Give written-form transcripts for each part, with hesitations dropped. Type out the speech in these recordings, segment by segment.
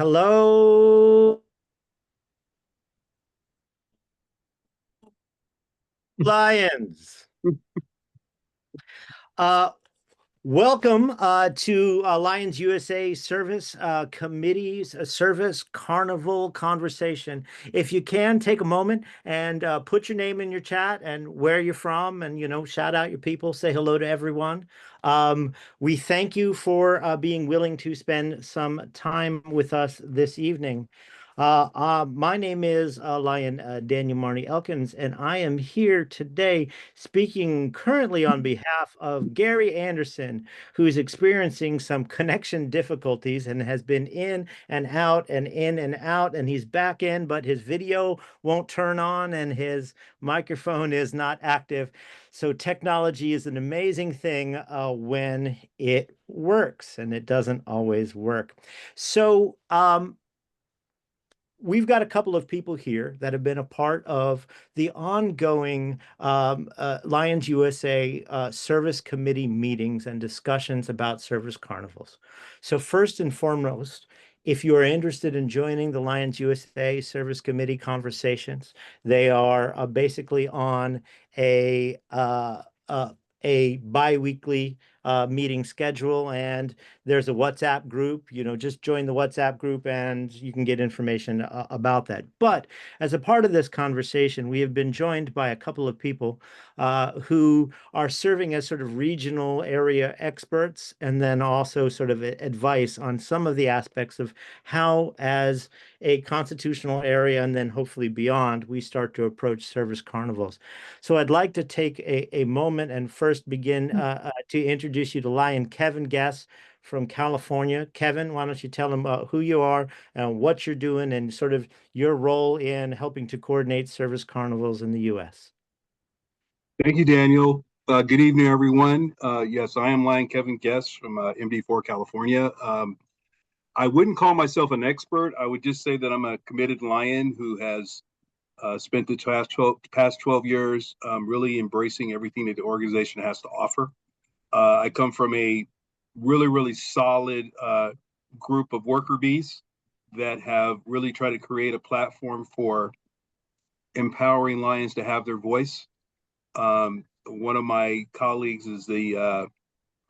Hello, Lions. Uh, Welcome to Lions USA Service Committee's Service Carnival conversation. If you can, take a moment and put your name in your chat and where you're from, and shout out your people, say hello to everyone. We thank you for being willing to spend some time with us this evening. My name is Lion Daniel Marnie Elkins, and I am here today speaking currently on behalf of Gary Anderson, who is experiencing some connection difficulties and has been in and out and in and out, and he's back in, but his video won't turn on and his microphone is not active. So technology is an amazing thing when it works, and it doesn't always work. So, we've got a couple of people here that have been a part of the ongoing Lions USA Service Committee meetings and discussions about service carnivals. So first and foremost, if you are interested in joining the Lions USA Service Committee conversations, they are basically on a uh, uh, a bi-weekly meeting schedule, and there's a WhatsApp group. Just join the WhatsApp group and you can get information about that. But as a part of this conversation, we have been joined by a couple of people who are serving as sort of regional area experts, and then also sort of advice on some of the aspects of how, as a constitutional area and then hopefully beyond, we start to approach service carnivals. So I'd like to take a moment and first begin to introduce you to Lion Kevin Guess from California. Kevin, why don't you tell them who you are and what you're doing and sort of your role in helping to coordinate service carnivals in the U.S. Thank you, Daniel. Good evening, everyone. Yes, I am Lion Kevin Guest from MD4 California. I wouldn't call myself an expert. I would just say that I'm a committed Lion who has spent the past 12 years really embracing everything that the organization has to offer. I come from a really solid group of worker bees that have really tried to create a platform for empowering Lions to have their voice. One of my colleagues is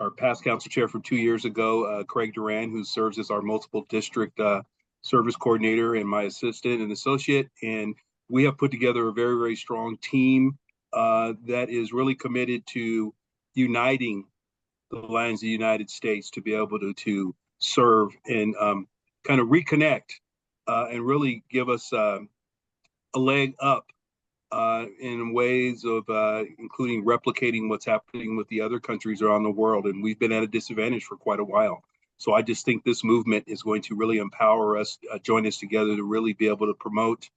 our past council chair from 2 years ago, Craig Duran, who serves as our multiple district service coordinator, and my assistant and associate. And we have put together a very strong team that is really committed to uniting the Lions of the United States to be able to serve and kind of reconnect and really give us a leg up in ways of including replicating what's happening with the other countries around the world. And we've been at a disadvantage for quite a while. So I just think this movement is going to really empower us, join us together to really be able to promote,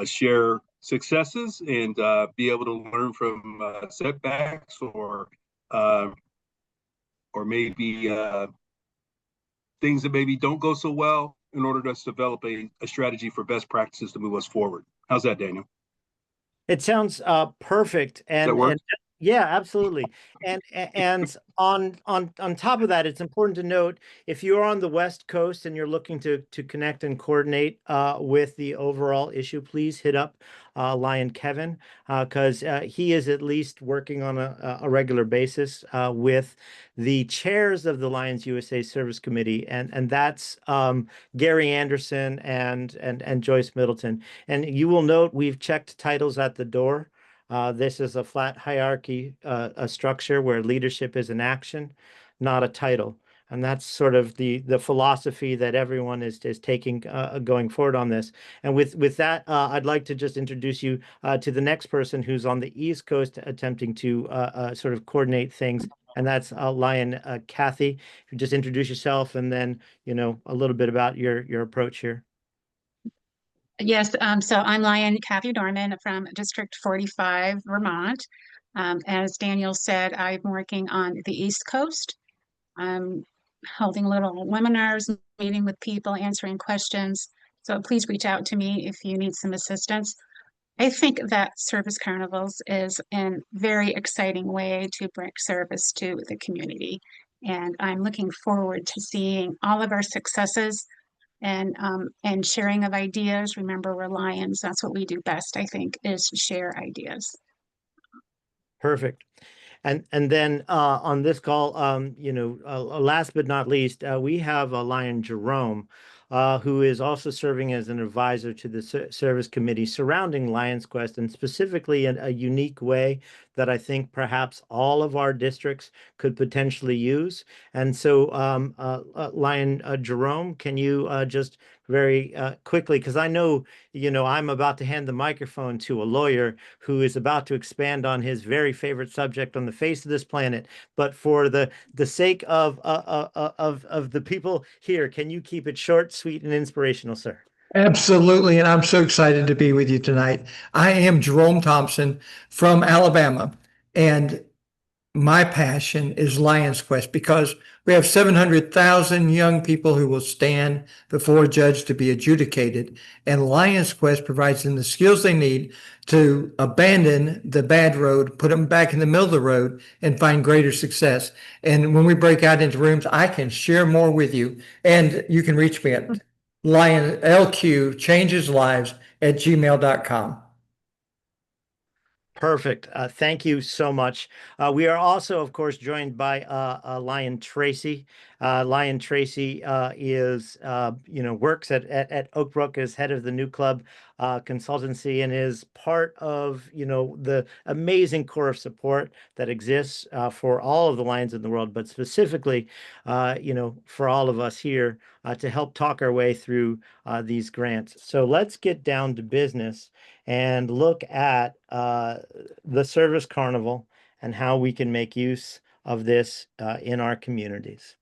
share successes, and be able to learn from setbacks or maybe things that maybe don't go so well in order to us develop a strategy for best practices to move us forward. How's that, Daniel? It sounds perfect, That work? and yeah, absolutely. And on top of that, it's important to note, if you're on the West Coast and you're looking to connect and coordinate with the overall issue, please hit up Lion Kevin, because he is at least working on a regular basis with the chairs of the Lions USA Service Committee, and that's Gary Anderson and Joyce Middleton. And you will note we've checked titles at the door. This is a flat hierarchy, a structure where leadership is an action, not a title. And that's sort of the philosophy that everyone is taking going forward on this. And with that, I'd like to just introduce you to the next person who's on the East Coast attempting to sort of coordinate things. And that's Lion Kathy. If you just introduce yourself and then, a little bit about your approach here. Yes, so I'm Lion Kathy Dorman from District 45, Vermont. As Daniel said, I'm working on the East Coast. I'm holding little webinars, meeting with people, answering questions. So please reach out to me if you need some assistance. I think that Service Carnivals is a very exciting way to bring service to the community. And I'm looking forward to seeing all of our successes and sharing of ideas. Remember, we're Lions. That's what we do best, I think, is share ideas. Perfect. And then on this call, last but not least, we have Lion Jerome, who is also serving as an advisor to the service committee surrounding Lions Quest, and specifically in a unique way that I think perhaps all of our districts could potentially use. And so, Lion Jerome, can you just very quickly, because I know, I'm about to hand the microphone to a lawyer who is about to expand on his very favorite subject on the face of this planet. But for the sake of the people here, can you keep it short, sweet, and inspirational, sir? Absolutely. And I'm so excited to be with you tonight. I am Jerome Thompson from Alabama, and my passion is Lions Quest because we have 700,000 young people who will stand before a judge to be adjudicated. And Lions Quest provides them the skills they need to abandon the bad road, put them back in the middle of the road, and find greater success. And when we break out into rooms, I can share more with you. And you can reach me at lionlqchangeslives@gmail.com. Perfect. Thank you so much. We are also, of course, joined by Lion Tracy. Lion Tracy is, works at Oak Brook as head of the New Club consultancy, and is part of, the amazing core of support that exists for all of the Lions in the world, but specifically, for all of us here to help talk our way through these grants. So let's get down to business and look at the Service Carnival and how we can make use of this in our communities.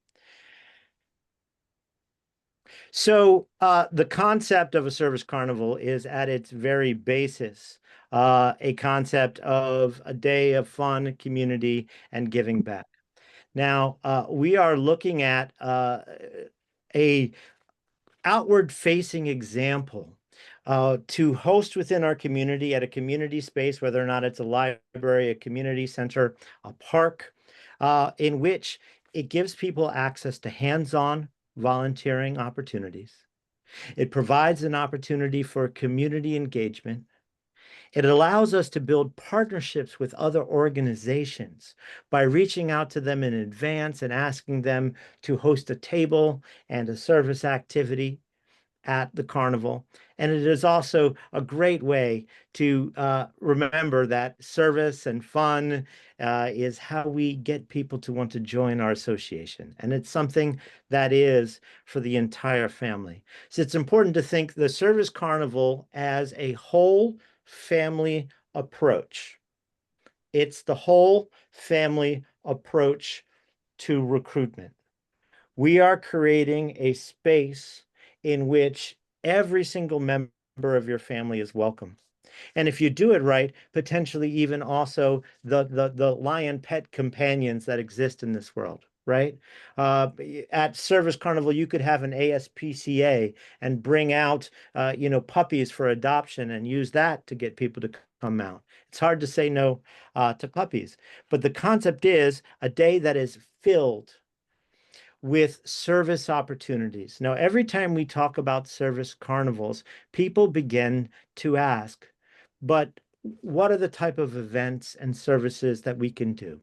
So the concept of a Service Carnival is at its very basis a concept of a day of fun, community, and giving back. Now, we are looking at a outward-facing example to host within our community at a community space, whether or not it's a library, a community center, a park, in which it gives people access to hands-on volunteering opportunities. It provides an opportunity for community engagement. It allows us to build partnerships with other organizations by reaching out to them in advance and asking them to host a table and a service activity at the carnival. And it is also a great way to remember that service and fun is how we get people to want to join our association. And it's something that is for the entire family. So it's important to think the Service Carnival as a whole family approach. It's the whole family approach to recruitment. We are creating a space in which every single member of your family is welcome. And if you do it right, potentially even also the lion pet companions that exist in this world, right? At Service Carnival, you could have an ASPCA and bring out, puppies for adoption and use that to get people to come out. It's hard to say no to puppies, but the concept is a day that is filled with service opportunities. Now, every time we talk about service carnivals, people begin to ask, but what are the type of events and services that we can do?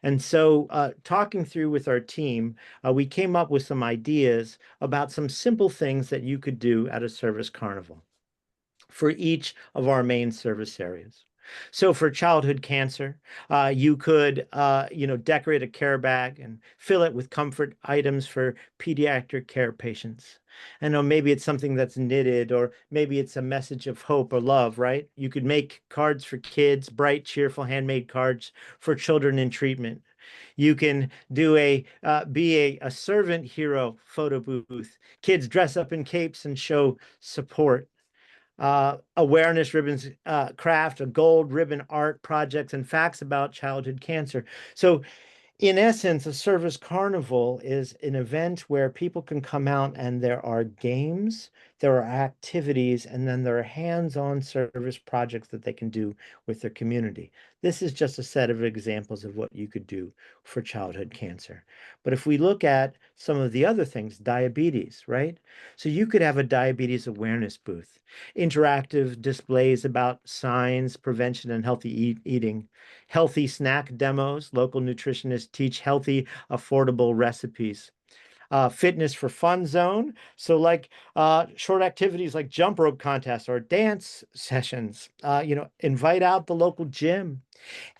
And so, talking through with our team, we came up with some ideas about some simple things that you could do at a service carnival for each of our main service areas. So for childhood cancer, you could, decorate a care bag and fill it with comfort items for pediatric care patients. I know maybe it's something that's knitted, or maybe it's a message of hope or love, right? You could make cards for kids, bright, cheerful, handmade cards for children in treatment. You can do be a servant hero photo booth. Kids dress up in capes and show support. Awareness ribbons, craft, a gold ribbon art projects, and facts about childhood cancer. So in essence, a service carnival is an event where people can come out and there are games, there are activities, and then there are hands-on service projects that they can do with their community. This is just a set of examples of what you could do for childhood cancer. But if we look at some of the other things, diabetes, right? So you could have a diabetes awareness booth, interactive displays about signs, prevention, and healthy eating, healthy snack demos, local nutritionists teach healthy, affordable recipes. Fitness for fun zone. So like short activities like jump rope contests or dance sessions. Invite out the local gym.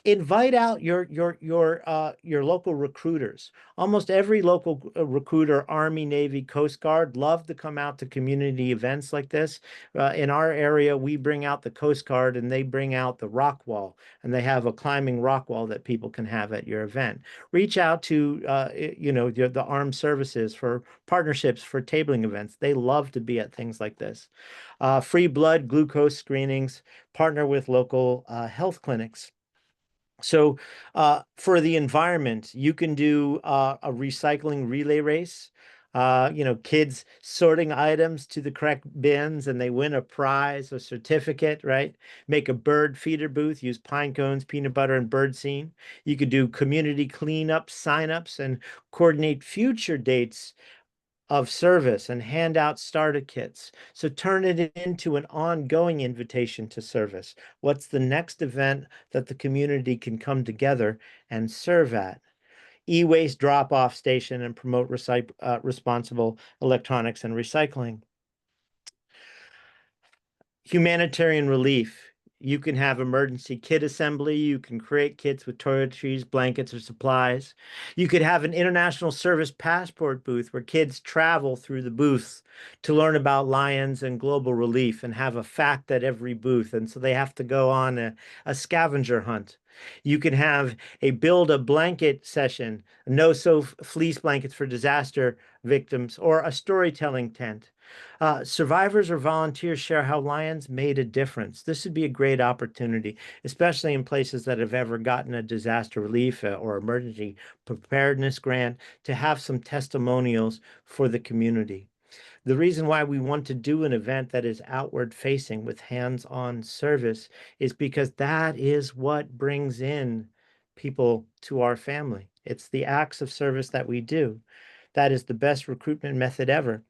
Invite out your local recruiters. Almost every local recruiter, Army, Navy, Coast Guard, love to come out to community events like this. In our area, we bring out the Coast Guard and they bring out the rock wall, and they have a climbing rock wall that people can have at your event. Reach out to the armed services for partnerships for tabling events. They love to be at things like this. Free blood glucose screenings. Partner with local health clinics. So for the environment, you can do a recycling relay race. Kids sorting items to the correct bins and they win a prize, a certificate, right? Make a bird feeder booth, use pine cones, peanut butter, and bird seed. You could do community cleanup, signups, and coordinate future dates of service and hand out starter kits. So turn it into an ongoing invitation to service. What's the next event that the community can come together and serve at? E-waste drop-off station and promote responsible electronics and recycling. Humanitarian relief. You can have emergency kit assembly. You can create kits with toiletries, blankets, or supplies. You could have an international service passport booth where kids travel through the booths to learn about lions and global relief and have a fact at every booth. And so they have to go on a scavenger hunt. You can have a build a blanket session, no-sew fleece blankets for disaster victims, or a storytelling tent. Survivors or volunteers share how lions made a difference. This would be a great opportunity, especially in places that have ever gotten a disaster relief or emergency preparedness grant, to have some testimonials for the community. The reason why we want to do an event that is outward facing with hands-on service is because that is what brings in people to our family. It's the acts of service that we do. That is the best recruitment method ever.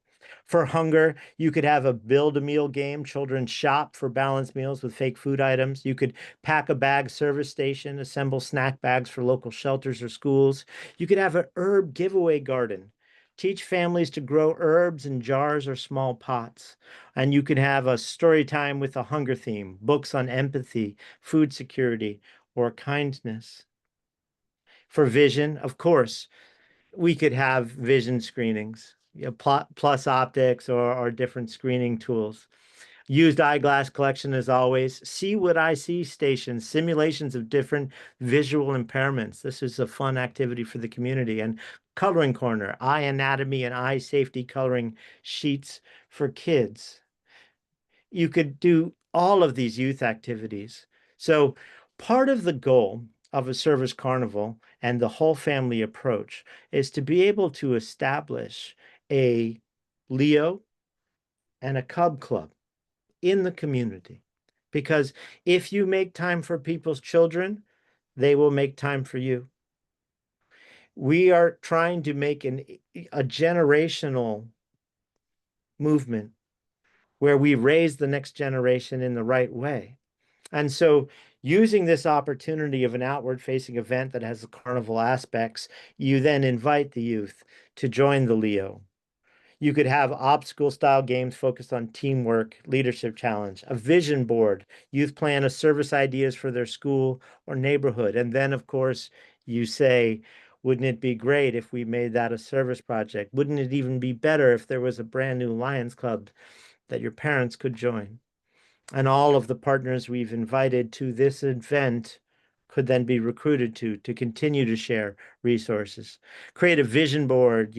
For hunger, you could have a build a meal game. Children shop for balanced meals with fake food items. You could pack a bag service station, assemble snack bags for local shelters or schools. You could have an herb giveaway garden. Teach families to grow herbs in jars or small pots. And you could have a story time with a hunger theme, books on empathy, food security, or kindness. For vision, of course, we could have vision screenings, plus optics or different screening tools. Used eyeglass collection as always. See what I see stations, simulations of different visual impairments. This is a fun activity for the community. And coloring corner, eye anatomy and eye safety coloring sheets for kids. You could do all of these youth activities. So part of the goal of a service carnival and the whole family approach is to be able to establish a Leo and a Cub Club in the community. Because if you make time for people's children, they will make time for you. We are trying to make a generational movement where we raise the next generation in the right way. And so using this opportunity of an outward-facing event that has the carnival aspects, you then invite the youth to join the Leo. You could have obstacle-style games focused on teamwork, leadership challenge, a vision board. Youth plan a service ideas for their school or neighborhood. And then, of course, you say, wouldn't it be great if we made that a service project? Wouldn't it even be better if there was a brand new Lions Club that your parents could join? And all of the partners we've invited to this event could then be recruited to continue to share resources. Create a vision board,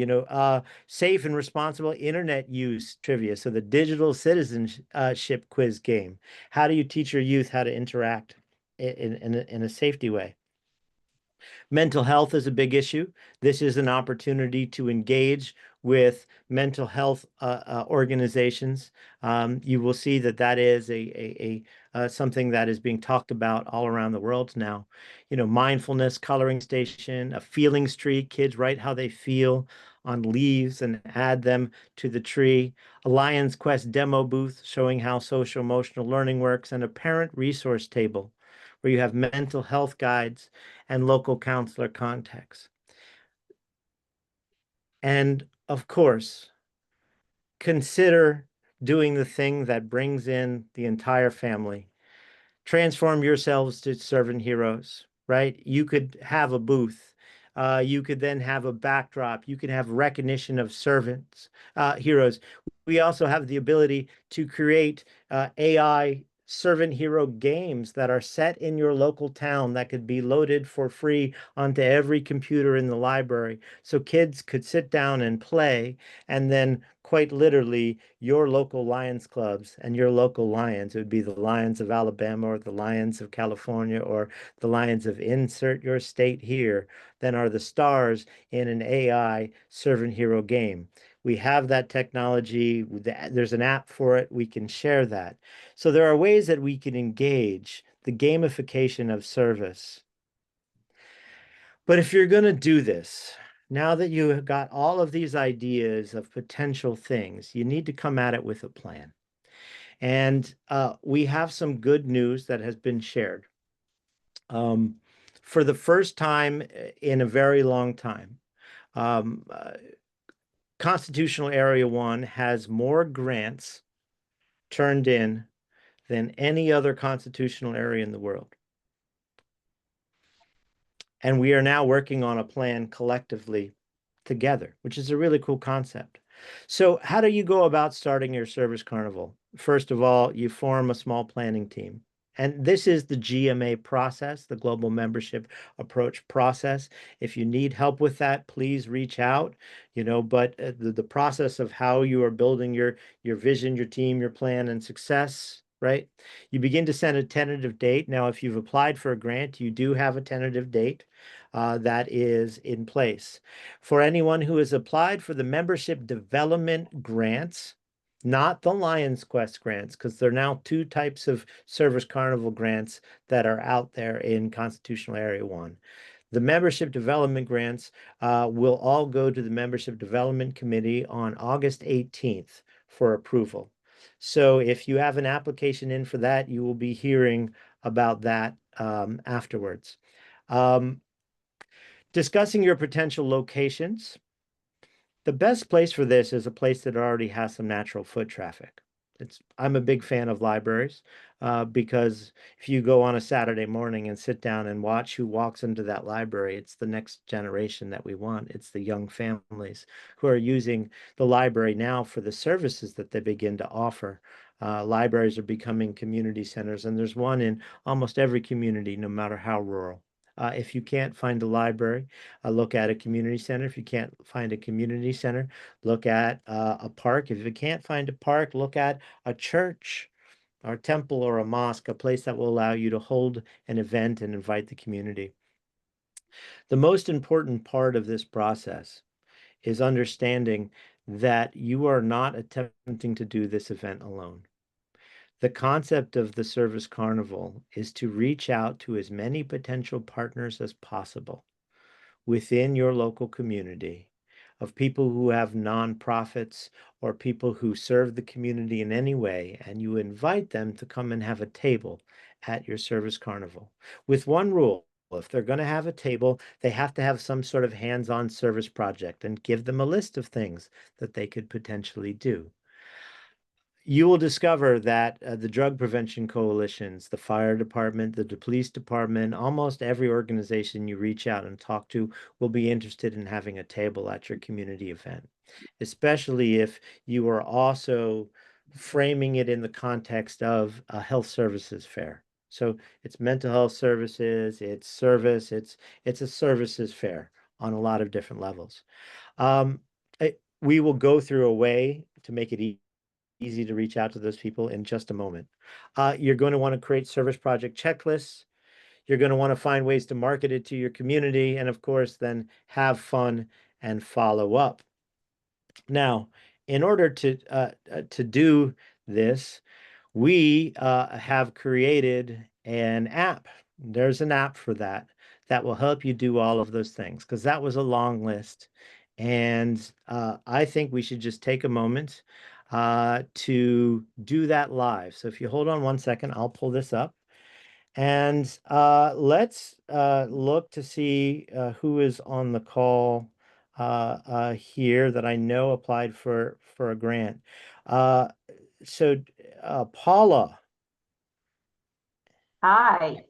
safe and responsible internet use trivia. So the digital citizenship quiz game. How do you teach your youth how to interact in a safety way? Mental health is a big issue. This is an opportunity to engage with mental health organizations. You will see that that is something that is being talked about all around the world now. You know, mindfulness, coloring station, a feeling tree. Kids write how they feel on leaves and add them to the tree. A Lions Quest demo booth showing how social emotional learning works, and a parent resource table where you have mental health guides and local counselor contacts. And of course, consider doing the thing that brings in the entire family. Transform yourselves to servant heroes, right? You could have a booth. You could then have a backdrop. You could have recognition of servants, heroes. We also have the ability to create AI servant hero games that are set in your local town that could be loaded for free onto every computer in the library. So kids could sit down and play, and then quite literally your local Lions clubs and your local Lions. It would be the Lions of Alabama or the Lions of California or the Lions of insert your state here, then are the stars in an AI servant hero game. We have that technology. There's an app for it. We can share that. So there are ways that we can engage the gamification of service. But if you're going to do this, now that you have got all of these ideas of potential things, you need to come at it with a plan. And we have some good news that has been shared. For the first time in a very long time, um, uh, Constitutional Area 1 has more grants turned in than any other constitutional area in the world. And we are now working on a plan collectively together, which is a really cool concept. So how do you go about starting your service carnival? First of all, you form a small planning team. And this is the GMA process, the Global Membership Approach process. If you need help with that, please reach out. But the process of how you are building your vision, your team, your plan, and success, right? You begin to set a tentative date. Now, if you've applied for a grant, you do have a tentative date that is in place. For anyone who has applied for the membership development grants, not the Lions Quest grants, because there are now two types of Service Carnival grants that are out there in Constitutional Area 1. The membership development grants will all go to the Membership Development Committee on August 18th for approval. So if you have an application in for that, you will be hearing about that afterwards. Discussing your potential locations. The best place for this is a place that already has some natural foot traffic. I'm a big fan of libraries because if you go on a Saturday morning and sit down and watch who walks into that library, it's the next generation that we want. It's the young families who are using the library now for the services that they begin to offer. Libraries are becoming community centers, and there's one in almost every community, no matter how rural. If you can't find a library, look at a community center. If you can't find a community center, look at a park. If you can't find a park, look at a church or a temple or a mosque, a place that will allow you to hold an event and invite the community. The most important part of this process is understanding that you are not attempting to do this event alone. The concept of the Service Carnival is to reach out to as many potential partners as possible within your local community of people who have nonprofits or people who serve the community in any way, and you invite them to come and have a table at your Service Carnival with one rule. If they're going to have a table, they have to have some sort of hands-on service project, and give them a list of things that they could potentially do. You will discover that the drug prevention coalitions, the fire department, the police department, almost every organization you reach out and talk to will be interested in having a table at your community event, especially if you are also framing it in the context of a health services fair. So it's mental health services, it's service, it's a services fair on a lot of different levels. Um, we will go through a way to make it easy to reach out to those people in just a moment. You're going to want to create service project checklists. You're going to want to find ways to market it to your community, and of course, then have fun and follow up. Now, in order to do this, we have created an app. There's an app for that that will help you do all of those things, because that was a long list. And I think we should just take a moment to do that live. So if you hold on one second, I'll pull this up. And let's look to see who is on the call here that I know applied for a grant. Uh, so Paula, Hi.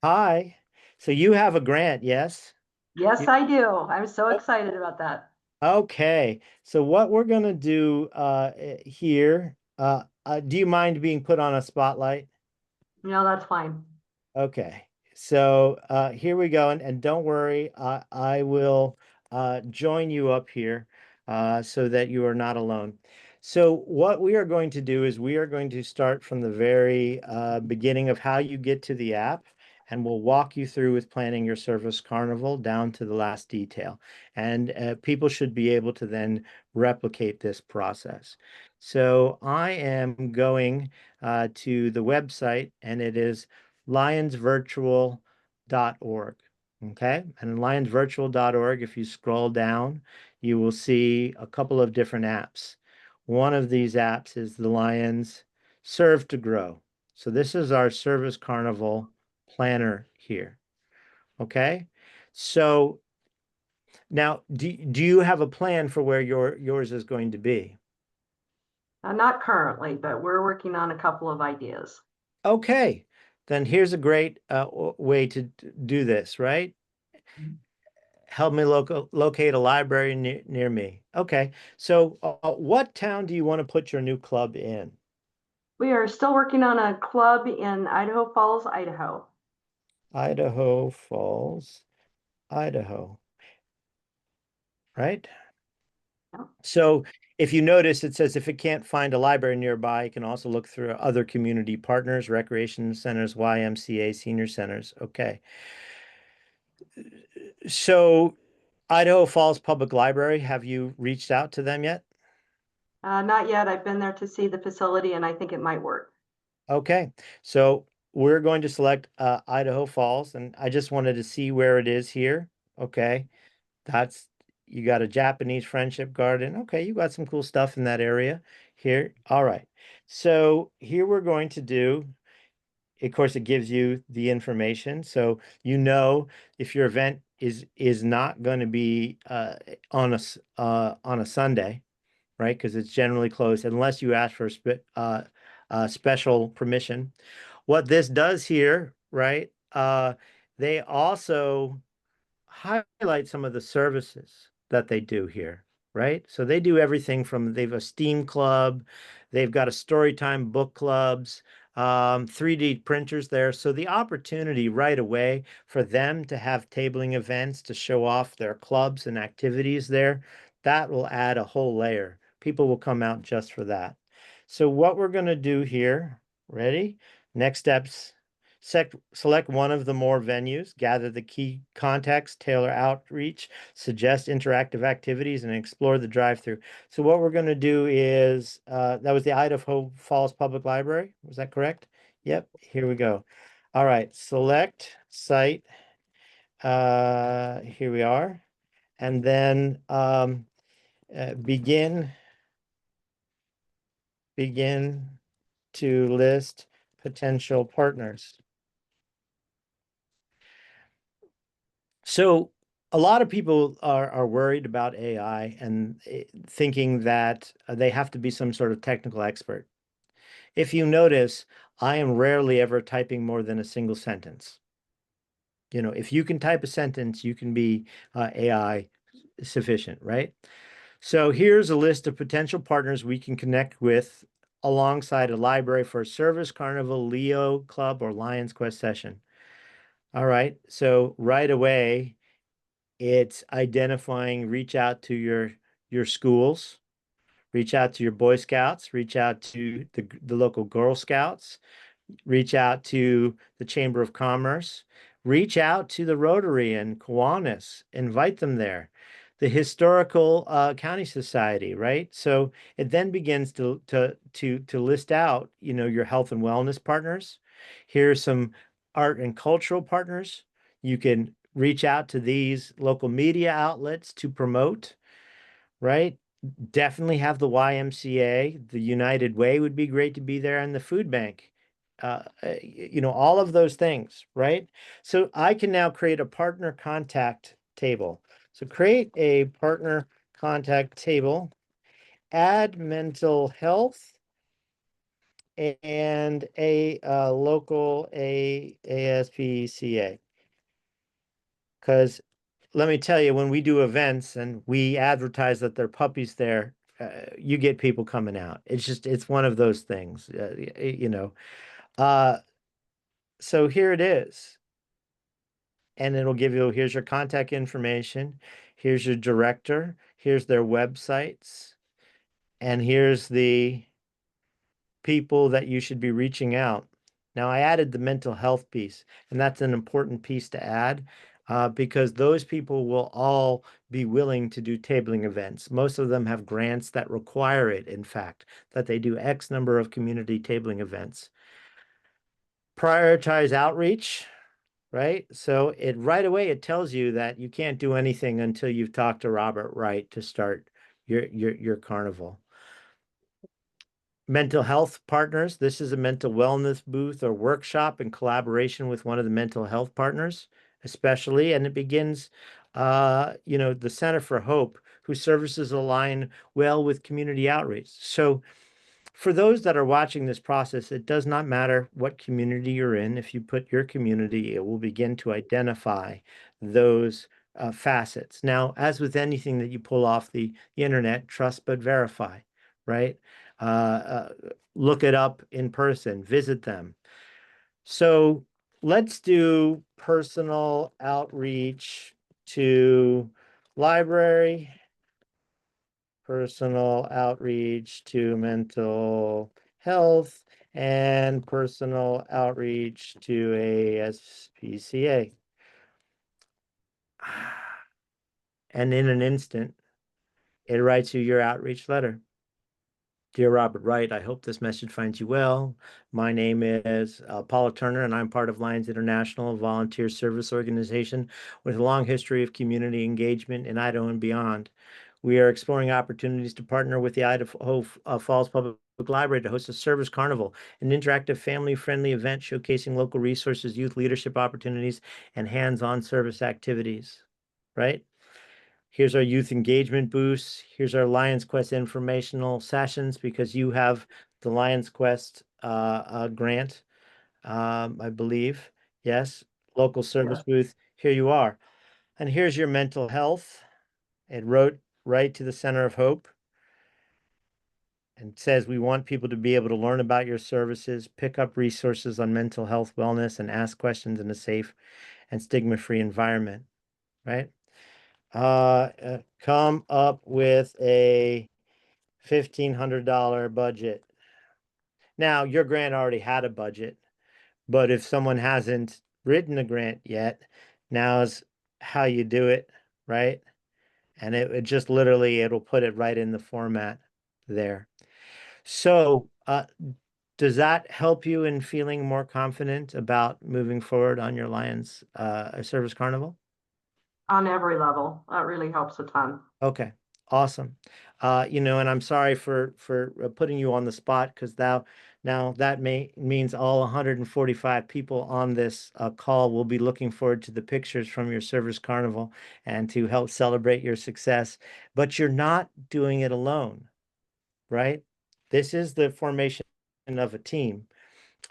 hi. So you have a grant, yes? Yes, You, I do. I'm so excited about that. okay. So what we're going to do here, do you mind being put on a spotlight? No, that's fine. Okay, so here we go, and don't worry, I will join you up here so that you are not alone. So what we are going to do is we are going to start from the very beginning of how you get to the app, and we'll walk you through with planning your Service Carnival down to the last detail. And people should be able to then replicate this process. So I am going to the website, and it is lionsvirtual.org. Okay. And lionsvirtual.org, if you scroll down, you will see a couple of different apps. One of these apps is the Lions Serve to Grow. So this is our Service Carnival planner here. Okay. So now, do you have a plan for where yours is going to be? Not currently, but we're working on a couple of ideas. Okay. Then here's a great way to do this, right? Help me locate a library near me. Okay, so what town do you want to put your new club in? We are still working on a club in Idaho Falls, Idaho. Idaho Falls, Idaho, right? Yep. So if you notice, it says if it can't find a library nearby, you can also look through other community partners, recreation centers, YMCA, senior centers. Okay. So Idaho Falls Public Library, have you reached out to them yet? Not yet. I've been there to see the facility and I think it might work. Okay, so we're going to select Idaho Falls, and I just wanted to see where it is here. Okay, that's you got a Japanese friendship garden. Okay, you got some cool stuff in that area here. All right, so here we're going to do. Of course, it gives you the information, so you know if your event is not going to be on a Sunday, right? Because it's generally closed unless you ask for special permission. What this does here, right? They also highlight some of the services that they do here, right? So they do everything from they've a STEAM club, they've got a story time book clubs, 3D printers there. So the opportunity right away for them to have tabling events to show off their clubs and activities there, that will add a whole layer. People will come out just for that. So what we're going to do here, ready? Next steps, select one of the more venues, gather the key context, tailor outreach, suggest interactive activities, and explore the drive-through. So what we're going to do is, that was the Idaho Falls Public Library. Was that correct? Yep, here we go. All right, select site. Here we are. And then begin to list potential partners. So a lot of people are worried about AI and thinking that they have to be some sort of technical expert. If you notice, I am rarely ever typing more than a single sentence. You know, if you can type a sentence, you can be AI sufficient, right? So here's a list of potential partners we can connect with alongside a library for a Service Carnival, Leo Club, or Lions Quest session. All right, so right away, it's identifying, reach out to your schools, reach out to your Boy Scouts, reach out to the local Girl Scouts, reach out to the Chamber of Commerce, Reach out to the Rotary in Kiwanis, invite them there. The Historical County Society, right? So it then begins to list out, your health and wellness partners. Here's some art and cultural partners. You can reach out to these local media outlets to promote, right? Definitely have the YMCA. The United Way would be great to be there, and the food bank. All of those things, right? So I can now create a partner contact table. So create a partner contact table, add mental health and a local ASPCA. Because let me tell you, when we do events and we advertise that there are puppies there, you get people coming out. It's one of those things, Uh, so here it is. And it'll give you, here's your contact information, here's your director, here's their websites, and here's the people that you should be reaching out. Now, I added the mental health piece, and that's an important piece to add because those people will all be willing to do tabling events. Most of them have grants that require it, in fact, that they do X number of community tabling events. Prioritize outreach, right? So right away it tells you that you can't do anything until you've talked to Robert Wright to start your carnival. Mental health partners. This is a mental wellness booth or workshop in collaboration with one of the mental health partners, especially, and it begins, the Center for Hope, whose services align well with community outreach. So for those that are watching this process, it does not matter what community you're in. If you put your community, it will begin to identify those facets. Now, as with anything that you pull off the internet, trust but verify, right? Look it up in person, visit them. So let's do personal outreach to library, personal outreach to mental health, and personal outreach to ASPCA. And in an instant, it writes you your outreach letter. Dear Robert Wright, I hope this message finds you well. My name is Paula Turner, and I'm part of Lions International, a volunteer service organization with a long history of community engagement in Idaho and beyond. We are exploring opportunities to partner with the Idaho Falls Public Library to host a Service Carnival, an interactive family-friendly event showcasing local resources, youth leadership opportunities, and hands-on service activities, right? Here's our youth engagement boosts. Here's our Lions Quest informational sessions because you have the Lions Quest grant, I believe. Yes, local service booth. Here you are. And here's your mental health. It wrote right to the Center of Hope and says we want people to be able to learn about your services, pick up resources on mental health, wellness, and ask questions in a safe and stigma-free environment, right? Come up with a $1,500 budget. Now, your grant already had a budget, but if someone hasn't written a grant yet, now's how you do it, right? And it just literally, it'll put it right in the format there. So, does that help you in feeling more confident about moving forward on your Lions Service Carnival? On every level. That really helps a ton. Okay, awesome. And I'm sorry for putting you on the spot because now that means all 145 people on this call will be looking forward to the pictures from your Service Carnival and to help celebrate your success. But you're not doing it alone, right? This is the formation of a team.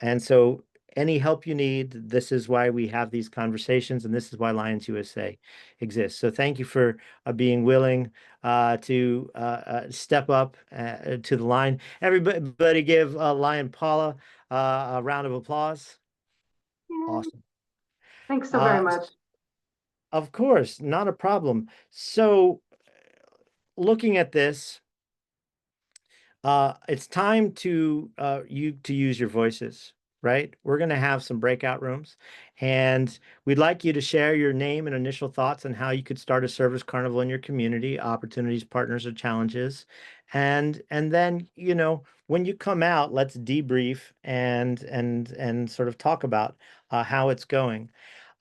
And so any help you need, this is why we have these conversations, and this is why Lions USA exists. So thank you for being willing to step up to the line. Everybody give Lion Paula a round of applause. Yay. Awesome. Thanks so very Uh, much. of course, not a problem. So looking at this, it's time to use your voices. right? We're going to have some breakout rooms, and we'd like you to share your name and initial thoughts on how you could start a service carnival in your community, opportunities, partners, or challenges. And then, when you come out, let's debrief and sort of talk about how it's going.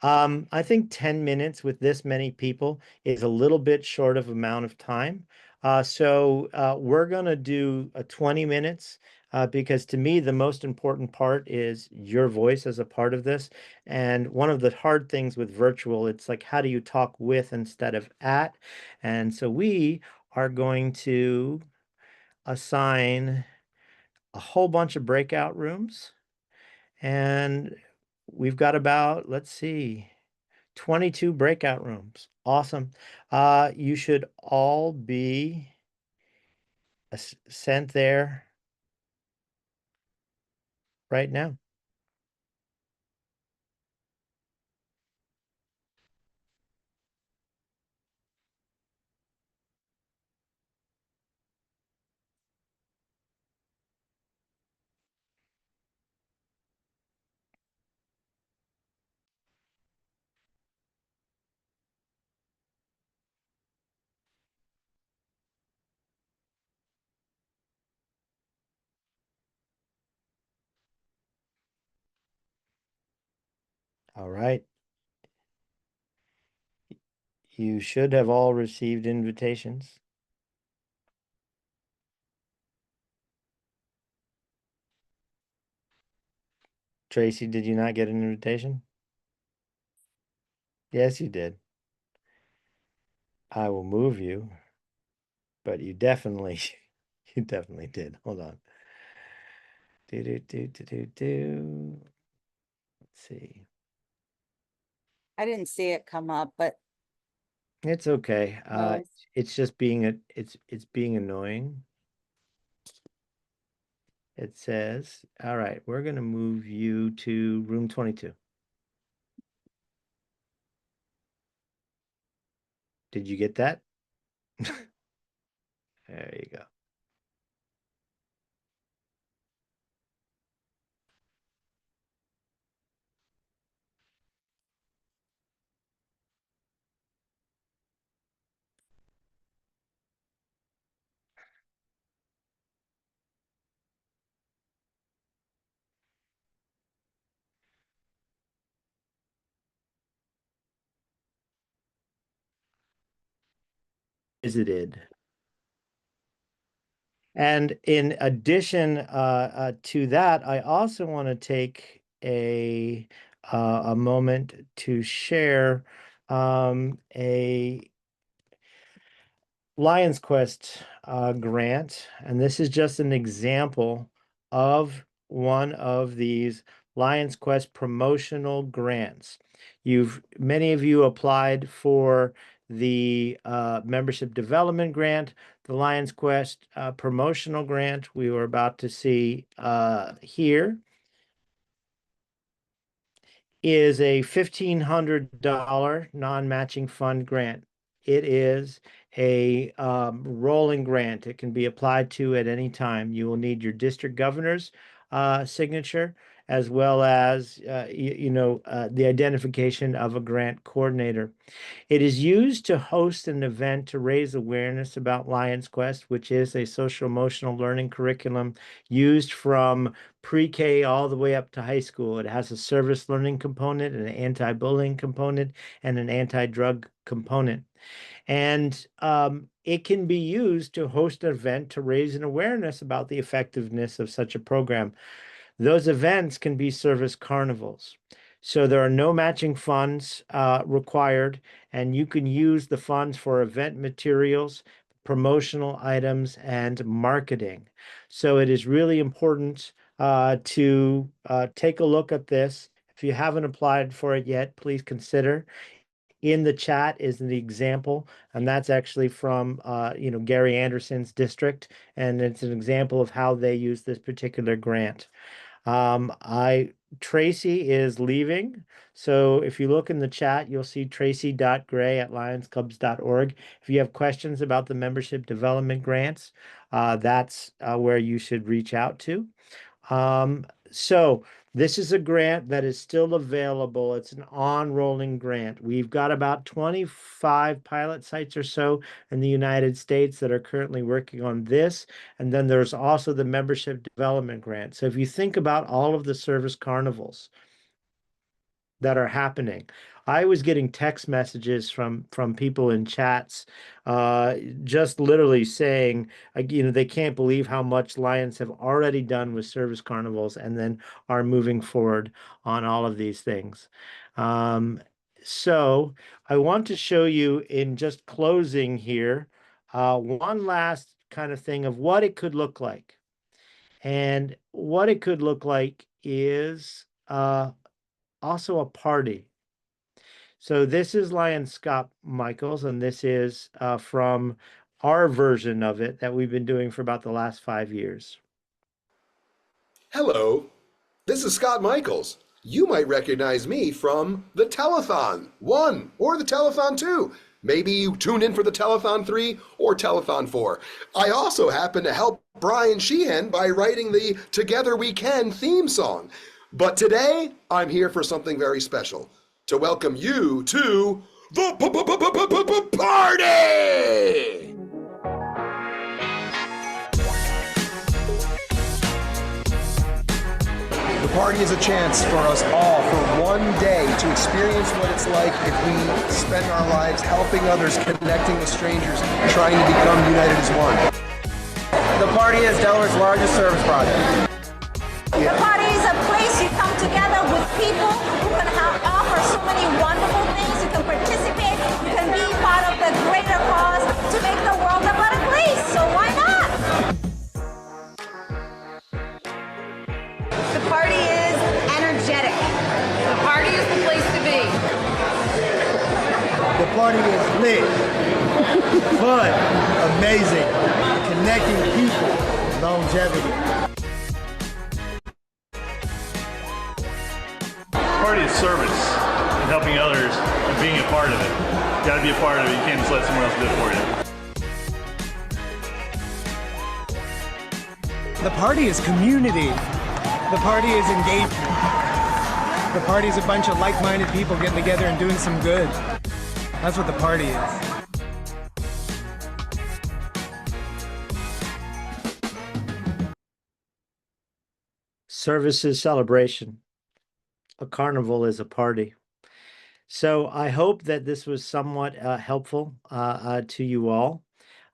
I think 10 minutes with this many people is a little bit short of amount of time. So we're going to do 20 minutes because to me, the most important part is your voice as a part of this. And one of the hard things with virtual, it's like, how do you talk with instead of at? And so we are going to assign a whole bunch of breakout rooms. And we've got about, let's see, 22 breakout rooms. Awesome. You should all be sent there right now. All right. You should have all received invitations. Tracy, did you not get an invitation? Yes, you did. I will move you, but you definitely, you definitely did. Hold on. Do. Let's see. I didn't see it come up, but It's okay. no. It's just it's being annoying. It says, all right, we're going to move you to room 22. Did you get that? There you go. Visited. And in addition to that, I also want to take a moment to share a Lions Quest grant, and this is just an example of one of these Lions Quest promotional grants. Many of you applied for the membership development grant, the Lions Quest promotional grant we were about to see here is a $1,500 non-matching fund grant. It is a rolling grant. It can be applied to at any time. You will need your district governor's signature, as well as the identification of a grant coordinator. It is used to host an event to raise awareness about Lions Quest, which is a social emotional learning curriculum used from pre-K all the way up to high school. It has a service learning component, an anti-bullying component, and an anti-drug component. And it can be used to host an event to raise an awareness about the effectiveness of such a program. Those events can be service carnivals. So there are no matching funds required, and you can use the funds for event materials, promotional items, and marketing. So it is really important to take a look at this. If you haven't applied for it yet, please consider. In the chat is the example, and that's actually from Gary Anderson's district, and it's an example of how they use this particular grant. Tracy is leaving. So if you look in the chat, you'll see tracy.gray@lionsclubs.org. If you have questions about the membership development grants, that's where you should reach out to. So This is a grant that is still available. It's an on-rolling grant. We've got about 25 pilot sites or so in the United States that are currently working on this. And then there's also the membership development grant. So if you think about all of the service carnivals that are happening. I was getting text messages from people in chats, just literally saying, they can't believe how much Lions have already done with service carnivals, and then are moving forward on all of these things. So I want to show you in just closing here, one last kind of thing of what it could look like. And what it could look like is also a party. So this is Lion Scott Michaels, and this is from our version of it that we've been doing for about the last 5 years. Hello, this is Scott Michaels. You might recognize me from the Telethon 1 or the Telethon 2. Maybe you tuned in for the Telethon 3 or Telethon 4. I also happen to help Brian Sheehan by writing the Together We Can theme song. But today, I'm here for something very special. To welcome you to the party! The party is a chance for us all for one day to experience what it's like if we spend our lives helping others, connecting with strangers, trying to become united as one. The party is Delaware's largest service project. The party is a place you come together with people who can offer so many wonderful things. You can participate, you can be part of the greater cause to make the world a better place. So why not? The party is energetic. The party is the place to be. The party is lit, fun, amazing, connecting people, longevity. Party is service and helping others and being a part of it. You gotta be a part of it. You can't just let someone else do it for you. The party is community. The party is engagement. The party is a bunch of like-minded people getting together and doing some good. That's what the party is. Service is celebration. A carnival is a party. So I hope that this was somewhat helpful to you all.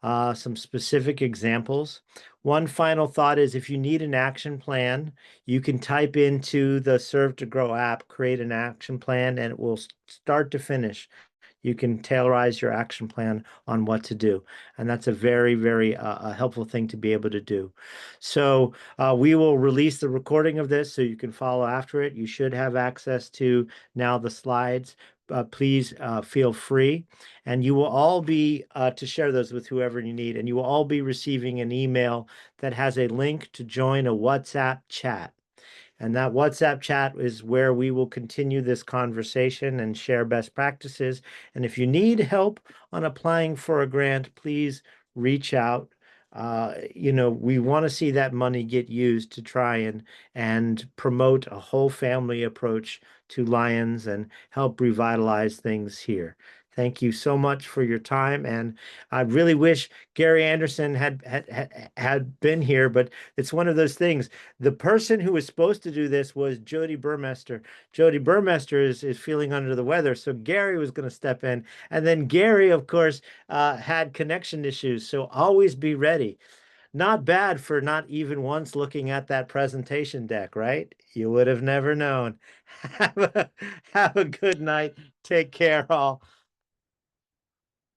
Some specific examples. One final thought is if you need an action plan, you can type into the Serve to Grow app, create an action plan, and it will start to finish. You can tailorize your action plan on what to do. And that's a very, very helpful thing to be able to do. So we will release the recording of this so you can follow after it. You should have access to now the slides. Please feel free. And you will all be, to share those with whoever you need, and you will all be receiving an email that has a link to join a WhatsApp chat. And that WhatsApp chat is where we will continue this conversation and share best practices. And if you need help on applying for a grant, please reach out. We want to see that money get used to try and promote a whole family approach to Lions and help revitalize things here. Thank you so much for your time, and I really wish Gary Anderson had been here, but it's one of those things. The person who was supposed to do this was Jody Burmester. Jody Burmester is feeling under the weather, so Gary was going to step in, and then Gary, of course, had connection issues, so always be ready. Not bad for not even once looking at that presentation deck, right? You would have never known. Have a good night. Take care, all.